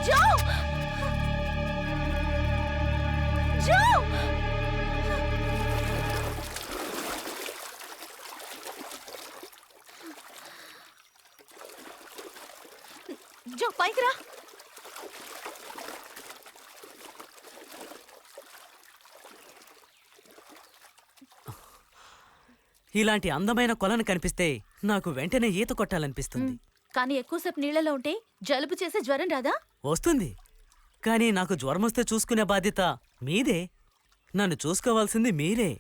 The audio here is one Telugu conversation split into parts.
జో జో జో పైకి రా. ఇలాంటి అందమైన కొలను కనిపిస్తే నాకు వెంటనే ఈత కొట్టాలనిపిస్తుంది. కానీ ఎక్కువసేపు నీళ్ళలో ఉంటే జలుబు చేసే జ్వరం రాదా? వస్తుంది, కానీ నాకు జ్వరం వస్తే చూసుకునే బాధ్యత మీదే. నన్ను చూసుకోవాల్సింది మీరే.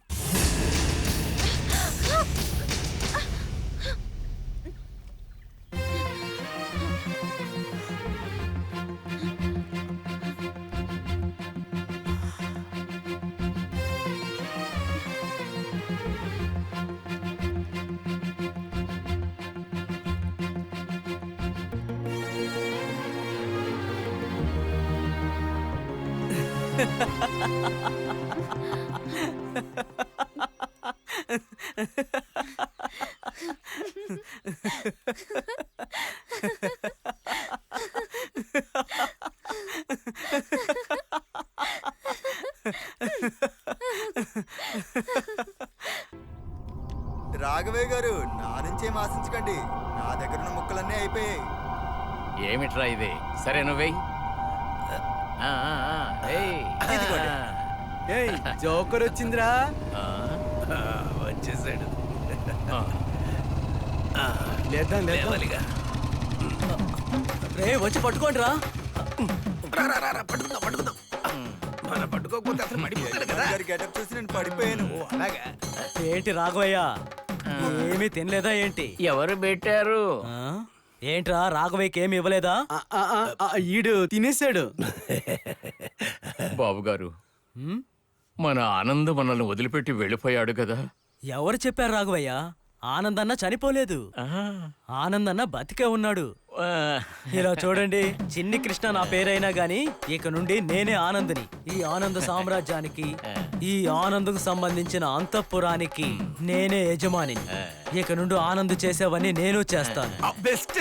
రాఘవయ్య గారు, నా నుంచేం ఆశించకండి. నా దగ్గర ఉన్న ముక్కలన్నీ అయిపోయాయి. ఏమిట్రా ఇది? సరే నువ్వే జోకర్ వచ్చిందిరా. వచ్చేసాడు. లేద్దాం లేదాలిగా. రే వచ్చి పట్టుకోండి రా. పట్టుకుందాం. మన పట్టుకోకపోతే అసలు మడిపోతాడు కదా. గెటప్ చూసి నేను పడిపోయాను. అలాగా ఏంటి రాఘవయ్య, ఏమీ తినలేదా ఏంటి? ఎవరు పెట్టారు? ఏంట్రా రాఘవయ్యకి ఏమి ఇవ్వలేదా? ఈడు తినేశాడు. బాబు గారు, మన ఆనంద్ మనల్ని వదిలిపెట్టి వెళ్ళిపోయాడు కదా. ఎవరు చెప్పారు రాఘవయ్య? ఆనందన్న చనిపోలేదు, ఆనందన్న బతికే ఉన్నాడు. ఇలా చూడండి, చిన్ని కృష్ణ నా పేరైనా గాని ఇక నుండి నేనే ఆనందని. ఈ ఆనంద సామ్రాజ్యానికి, ఈ ఆనందకు సంబంధించిన అంతఃపురానికి నేనే యజమానిని. ఇక నుండి ఆనంద్ చేసేవన్నీ నేను చేస్తాను. బెస్ట్.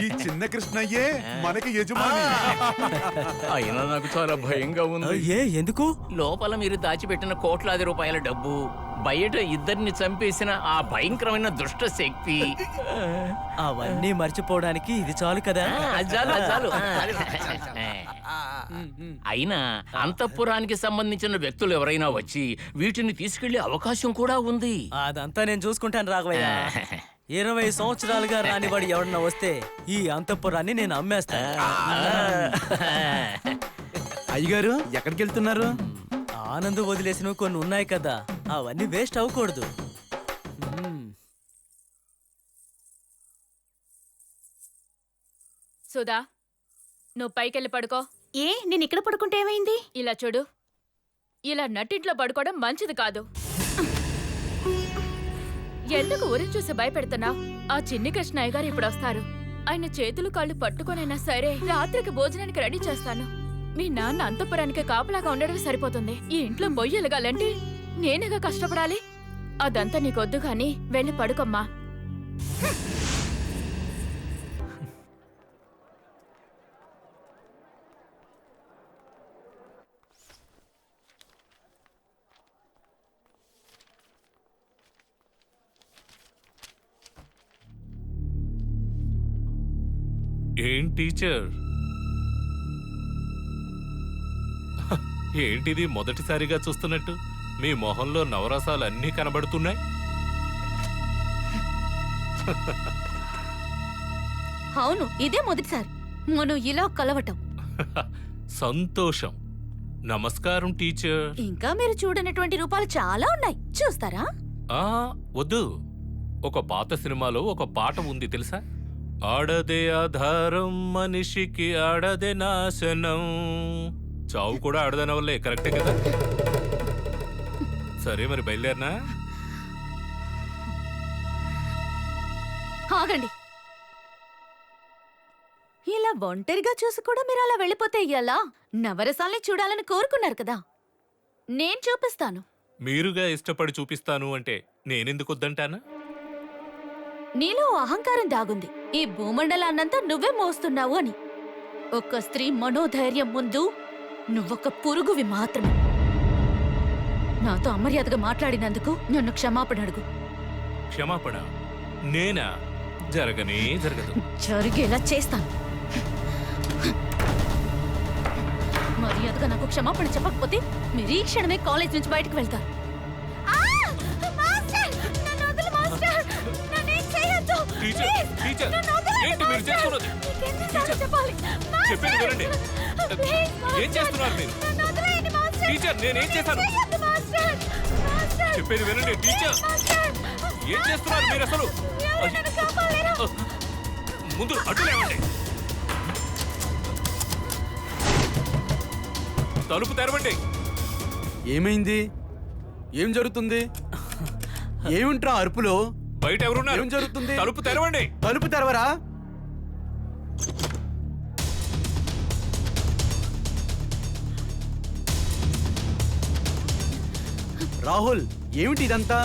ఈ చిన్న కృష్ణయ్యే మనకి యజమాని. అయినా నాకు చాలా భయంగా ఉంది. ఎందుకు? లోపల మీరు దాచిపెట్టిన కోట్లాది రూపాయల డబ్బు, బయట ఇద్దరిని చంపేసిన ఆ భయంకరమైన దుష్ట శక్తి, అవన్నీ మర్చిపోవడానికి ఇది చాలు కదా. చాలు. అయినా అంతఃపురానికి సంబంధించిన వ్యక్తులు ఎవరైనా వచ్చి వీటిని తీసుకెళ్లే అవకాశం కూడా ఉంది. అదంతా నేను చూసుకుంటాను రాఘవయ్య. 20 సంవత్సరాలుగా రానివాడు ఎవడన్నా వస్తే ఈ అంతఃపురాన్ని నేను అమ్మేస్తాను. అయ్యగారు ఎక్కడికి వెళ్తున్నారు? ఆనంద్ వదిలేసినవి కొన్ని ఉన్నాయి కదా, అవన్నీ వేస్ట్ అవ్వకూడదు. సుధా, నువ్వు పైకెళ్ళి పడుకో. ఏ, నేను ఇక్కడ పడుకుంటే ఏమైంది? ఇలా చూడు, ఇలా నట్టింట్లో పడుకోవడం మంచిది కాదు. ఎందుకు ఊరిని చూసి భయపెడుతున్నావు? ఆ చిన్ని కృష్ణయ్య గారు ఇప్పుడు వస్తారు. ఆయన చేతులు కాళ్ళు పట్టుకొనైనా సరే రాత్రికి భోజనానికి రెడీ చేస్తాను. మీ నాన్న అంతఃపురానికి కాపలాగా ఉండడం సరిపోతుంది. ఈ ఇంట్లో బొయ్యి ఎలగాలంటే నేనేగా కష్టపడాలి. అదంతా నీకొద్దు గాని వెళ్ళి పడుకోమ్మా. ఏం టీచర్, ఏంటిది మొదటిసారిగా చూస్తున్నట్టు? మీ మొహంలో నవరసాలు అన్నీ కనబడుతున్నాయి. అవును, ఇదే మొదటిసారి మనం ఇలా కలవటం. సంతోషం. నమస్కారం టీచర్. ఇంకా మీరు చూడనటువంటి రూపాలు చాలా ఉన్నాయి, చూస్తారా? వద్దు. ఒక పాత సినిమాలో ఒక పాట ఉంది తెలుసా? ఆడదే ఆధారం మనిషికి, ఆడదే నాశనం. చావు కూడా ఆడదన వల్లే, కరెక్టే కదా? సరే మరి బయలుదేరినా? ఆగండి. ఇలా ఒంటరిగా చూసి కూడా మీరు అలా వెళ్ళిపోతే ఎలా? నవరసాల్ని చూడాలని కోరుకున్నారు కదా, నేను చూపిస్తాను. మీరుగా ఇష్టపడి చూపిస్తాను అంటే నేనెందుకు వద్దంటానా? నీలో అహంకారం దాగుంది. ఈ భూమండలాన్నంతా నువ్వే మోస్తున్నావు అని. ఒక స్త్రీ మనోధైర్యం ముందు నువ్వొక పురుగువి మాత్రమే. నాతో అమర్యాదగా మాట్లాడినందుకు నన్ను క్షమాపణ అడుగు. క్షమాపణ నేనా? జరగనే జరగదు. జరిగేలా చేస్తాను. మర్యాదగా నాకు క్షమాపణ చెప్పకపోతే మీరు ఈ క్షణమే కాలేజ్ నుంచి బయటకు వెళ్తారు. టీచర్, టీచర్, ఏంటి మీరు చేస్తున్నది? టీచర్, చెప్పేది వినండి. ఏం చేస్తున్నారు మీరు? టీచర్, నేనేం చేశాను? చెప్పేది వినండి. టీచర్, ఏం చేస్తున్నారు మీరు అసలు? ముందు అడ్డు లేవండి. తలుపు తెరవండి. ఏమైంది? ఏం జరుగుతుంది? ఏమింట్రా అరుపులో? బయట ఎవరున్నారు? ఏం జరుగుతుంది? తలుపు తెరవండి. తలుపు తెరవరా? రాహుల్, ఏమిటి ఇదంతా?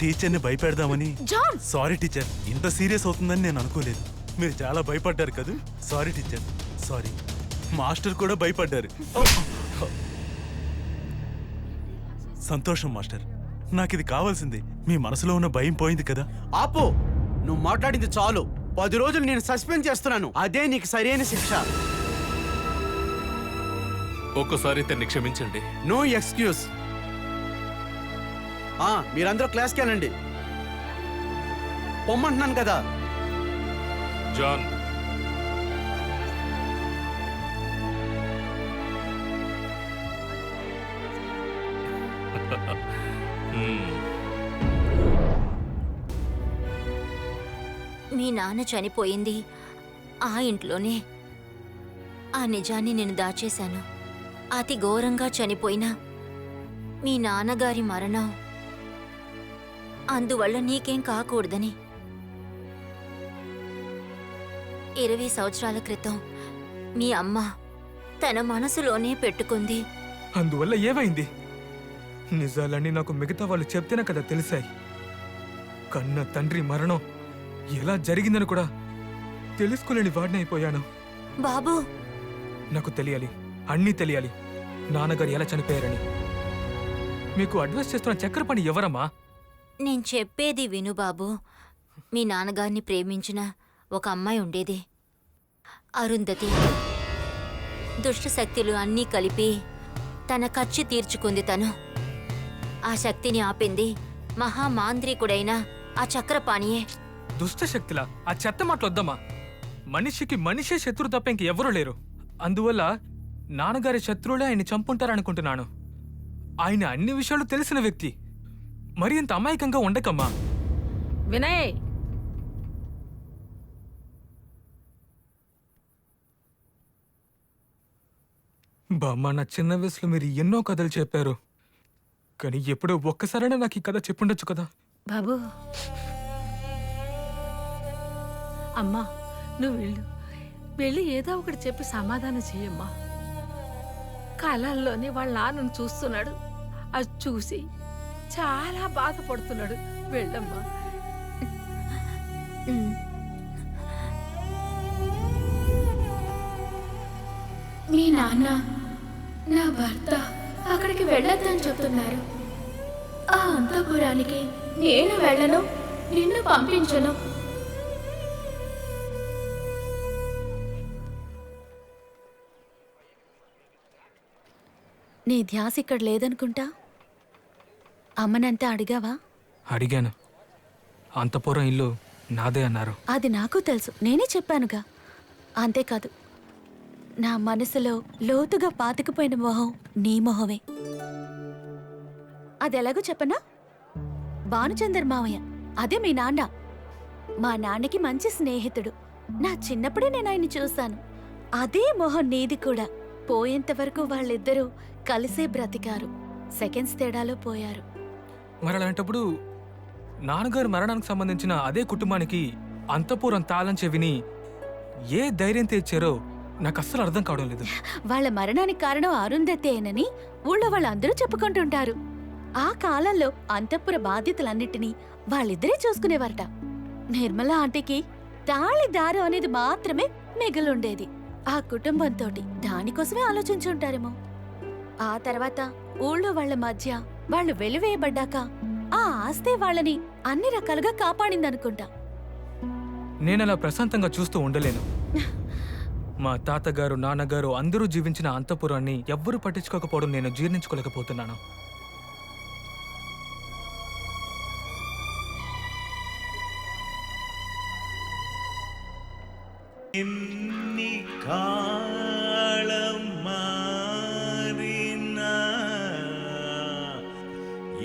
టీచర్ని భయపెడదామని. జాన్! సారీ టీచర్, ఇంత సీరియస్ అవుతుందని నేను అనుకోలేదు. మీరు చాలా భయపడ్డారు కదా. Sorry teacher, sorry. మాస్టర్ కూడా భయపడ్డారు. సంతోషం మాస్టర్, నాకు ఇది కావాల్సింది. మీ మనసులో ఉన్న భయం పోయింది కదా. ఆపో, నువ్వు మాట్లాడింది చాలు. 10 రోజులు నేను సస్పెండ్ చేస్తున్నాను. అదే నీకు సరైన శిక్ష. ఒక్కసారి ఇతన్ని క్షమించండి. No excuse. మీరందరూ క్లాస్కి వెళ్ళండి. పొమ్మంటున్నాను కదా. జాన్, మీ నాన్న చనిపోయింది ఆ ఇంట్లోనే. ఆ నిజాన్ని నేను దాచేశాను. అతి ఘోరంగా చనిపోయిన మీ నాన్నగారి మరణం అందువల్ల నీకేం కాకూడదని 20 సంవత్సరాల క్రితం మీ అమ్మ తన మనసులోనే పెట్టుకుంది. అందువల్ల ఏమైంది? నిజాలన్నీ నాకు మిగతా వాళ్ళు చెప్తేనే కదా తెలిసాయి. కన్న తండ్రి మరణం ఎలా జరిగిందని కూడా తెలుసుకోలేని వాడిని అయిపోయాను. బాబూ, నాకు తెలియాలి, అన్నీ తెలియాలి. నాన్నగారు ఎలా చనిపోయారని. మీకు అడ్వైస్ చేస్తున్న చక్రపాణి ఎవరమ్మా? నేను చెప్పేది విను బాబూ. మీ నాన్నగారిని ప్రేమించిన ఒక అమ్మాయి ఉండేది, అరుంధతి. దుష్టశక్తులు అన్నీ కలిపి తన కచ్చి తీర్చుకుంది తను. ఆ శక్తిని ఆపింది మహామాంత్రికుడైన ఆ చక్రపాణియే. దుష్టశక్తిలా? ఆ చెత్త మాటలొద్దమ్మా. మనిషికి మనిషే శత్రువు తప్ప ఇంకెవరూ లేరు. అందువల్ల నాన్నగారి శత్రువులే ఆయన్ని చంపుంటారనుకుంటున్నాను. ఆయన అన్ని విషయాలు తెలిసిన వ్యక్తి. మరి ఇంత అమాయకంగా ఉండకమ్మా. వినయ్, బామ్మ, నా చిన్న వయసులో మీరు ఎన్నో కథలు చెప్పారు. కానీ ఎప్పుడో ఒక్కసారైనా నాకు ఈ కథ చెప్పుండొచ్చు కదా. బాబు, అమ్మా, నువ్వు వెళ్ళి ఏదో ఒకటి చెప్పి సమాధానం చెయ్యమ్మా. కళల్లోనే వాళ్ళ నాన్నను చూస్తున్నాడు. అది చూసి చాలా బాధపడుతున్నాడు. వెళ్ళమ్మా. మీ నాన్న, నా భర్త అక్కడికి వెళ్ళొద్దని చెప్తున్నారు. ఆ అంతఃపురానికి నేను వెళ్ళను, నిన్ను పంపించను. నీ ధ్యాస ఇక్కడ లేదనుకుంటా. అమ్మనంతా అడిగావా? అడిగాను. అంతపురం ఇల్లు నాదే అన్నారు. అది నాకు తెలుసు, నేనే చెప్పానుగా. అంతేకాదు, నా మనసులో లోతుగా పాతుకుపోయిన మొహం నీ మొహమే. అదెలాగో చెప్పనా? భానుచందర్ మావయ్య, అదే మీ నాన్న. మా నాన్నకి మంచి స్నేహితుడు. నా చిన్నప్పుడే నేను ఆయన్ని చూశాను. అదే మొహం నీది కూడా. పోయేంత వరకు వాళ్ళిద్దరూ కలిసే బ్రతికారు. సెకండ్స్ తేడాలో పోయారు. మరి అలాంటప్పుడు నాన్నగారు మరణానికి సంబంధించిన అదే కుటుంబానికి అంతపురం తాళం చెవిని ఏ ధైర్యంతో ఇచ్చారో నాకు అస్సలు అర్థం కావడం లేదు. వాళ్ళ మరణానికి కారణం అరుంధతేనని ఊళ్ళో వాళ్ళందరూ చెప్పుకుంటుంటారు. ఆ కాలంలో అంతఃపుర బాధ్యతలన్నిటినీ వాళ్ళిద్దరే చూసుకునేవారట. నిర్మల ఆంటీకి తాళి దారం అనేది మాత్రమే మిగిలుండేది. ఆ కుటుంబంతోటి దానికోసమే ఆలోచించుంటారేమో. ఆ తర్వాత ఊళ్ళో వాళ్ళ మధ్య వాళ్ళు వెలివేయబడ్డాక ఆ ఆస్తే వాళ్ళని అన్ని రకాలుగా కాపాడిందనుకుంటా. నేనలా ప్రశాంతంగా చూస్తూ ఉండలేను. మా తాతగారు, నాన్నగారు అందరూ జీవించిన అంతఃపురాన్ని ఎవ్వరూ పట్టించుకోకపోవడం నేను జీర్ణించుకోలేకపోతున్నాను. ఎన్ని కాలం మారినా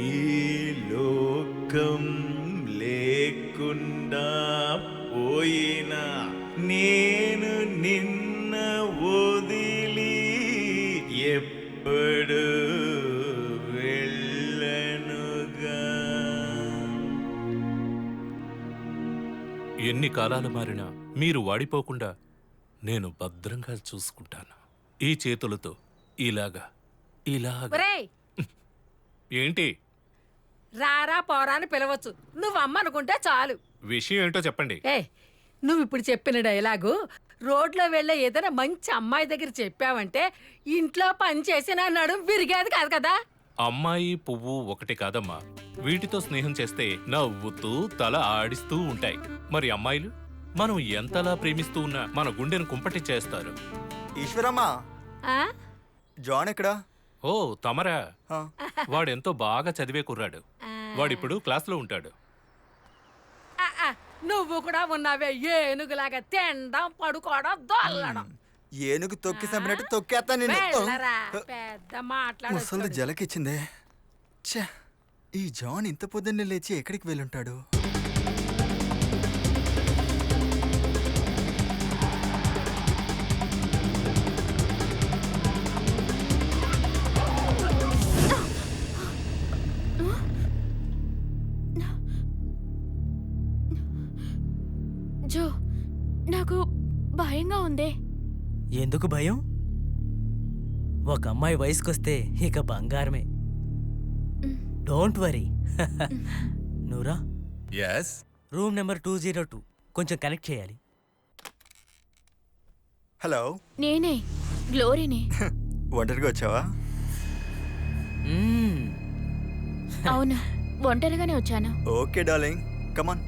ఈ లోకం లేకుండా పోయినా నేను నిన్న వదిలి ఎప్పుడు వెళ్ళనుగా. ఎన్ని కాలాలు మారినా మీరు వాడిపోకుండా నేను భద్రంగా చూసుకుంటాను. ఈ చేతులతో ఇలాగా ఇలాగా. ఒరేయ్, ఏంటి రారా పోరా అని పిలవచ్చు. నువ్వు అమ్మ అనుకుంటే చాలు. విషయం ఏంటో చెప్పండి. నువ్వు ఇప్పుడు చెప్పిన డైలాగు రోడ్లో వెళ్ళే ఏదైనా మంచి అమ్మాయి దగ్గర చెప్పావంటే ఇంట్లో పని చేసిన నడుం విరిగేది కాదు కదా. అమ్మాయి పువ్వు ఒకటి కాదమ్మా. వీటితో స్నేహం చేస్తే నవ్వుతూ తల ఆడిస్తూ ఉంటాయి. మరి అమ్మాయిలు మనం ఎంతలా ప్రేమిస్తూ ఉన్నా మన గుండెను కుంపటి చేస్తారు. ఈశ్వరమ్మా, జాన్ ఎక్కడా? ఓ తమరా, వాడెంతో బాగా చదివే కుర్రాడు. వాడిప్పుడు క్లాస్లో ఉంటాడు. నువ్వు కూడా ఉన్నావే ఏనుగులాగా తినడం, పడుకోవడం, దొల్లడం. ఏనుగు తొక్కి సంపినట్టు తొక్కేస్తా నిన్ను. వెళ్ళరా, పెద్ద మాట్లాడు. ముసలి జలకిచ్చిందే. ఛే, ఈ జాన్ ఇంత పొద్దున్నే లేచి ఎక్కడికి వెళ్ళుంటాడు? జో, నాకు భయంగా ఉంది. ఎందుకు భయం? ఒక అమ్మాయి వయసుకొస్తే ఇక బంగారమే. Don't worry. Noora, room number 202 కొంచెం కనెక్ట్ చేయాలి. హలో, నేనే గ్లోరీని. ఒంటరిగా వచ్చావా? అవును, ఒంటరిగానే వచ్చాను. Okay darling, come on.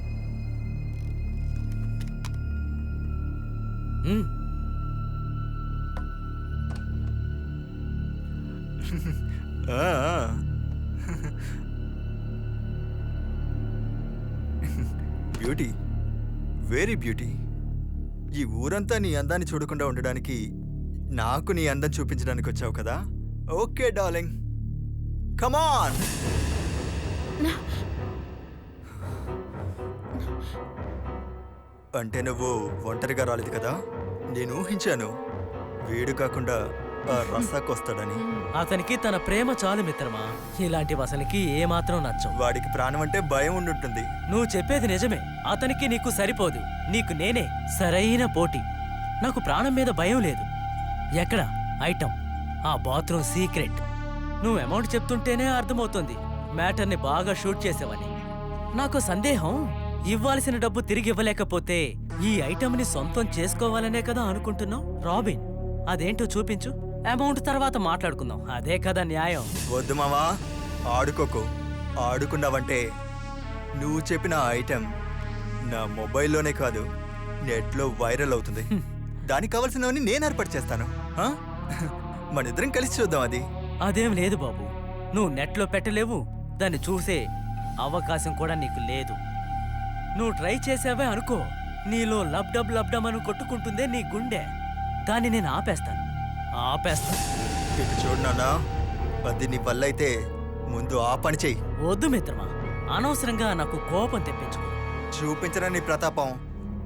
Beauty, very beauty. ఈ ఊరంతా నీ అందాన్ని చూడకుండా ఉండడానికి నాకు నీ అందం చూపించడానికి వచ్చావు కదా. ఓకే డార్లింగ్, కమాన్. అంటే నువ్వు ఒంటరిగా రాలేదు కదా. నేను ఊహించాను వీడు కాకుండా ఆ రసాకొస్తాడని. అతనికి తన ప్రేమ చాలు మిత్రమా. ఇలాంటి వసలికి ఏమాత్రం నచ్చవు. వాడికి ప్రాణం అంటే భయం ఉండుంటుంది. నువ్వు చెప్పేది నిజమే. అతనికి నీకు సరిపోదు. నీకు నేనే సరైన పోటీ. నాకు ప్రాణం మీద భయం లేదు. ఎక్కడ ఐటమ్? ఆ బాత్రూమ్ సీక్రెట్. నువ్వు అమౌంట్ చెప్తుంటేనే అర్థమవుతుంది మ్యాటర్ని బాగా షూట్ చేసావని. నాకు సందేహం, ఇవ్వాల్సిన డబ్బు తిరిగి ఇవ్వలేకపోతే ఈ ఐటమ్ని సొంతం చేసుకోవాలనే కదా అనుకుంటున్నావు. రాబిన్, అదేంటో చూపించు. అమౌంట్ తర్వాత మాట్లాడుకుందాం. అదే కదా న్యాయం. వద్దు మావా, ఆడుకోకు. ఆడుకున్నావంటే నువ్వు చెప్పిన ఐటెం నా మొబైల్లోనే కాదు నెట్లో వైరల్ అవుతుంది. దానికి కావాల్సినవన్నీ నేను ఏర్పాటు చేస్తాను. మనిద్దరం కలిసి చూద్దాం. అది అదేం లేదు బాబు. నువ్వు నెట్లో పెట్టలేవు. దాన్ని చూసే అవకాశం కూడా నీకు లేదు. నువ్వు ట్రై చేసావే అనుకో, నీలో లబ్డబ్ లబ్డమ్ అని కొట్టుకుంటుందే నీ గుండె. దాన్ని నేను ఆపేస్తాను. ఇటు చూడు నాన్నా, అది నీ వల్ల అయితే ముందు ఆ పని చెయ్యి. వద్దు మిత్రమా, అనవసరంగా నాకు కోపం తెప్పించుకో. చూపించరా నీ ప్రతాపం.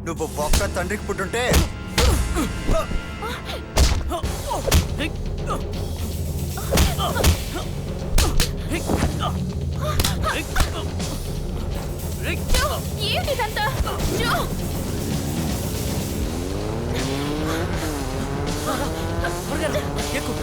నువ్వు ఒక్క తండ్రికి పుట్టుంటే ఏంటిదంతా? ఎక్కువ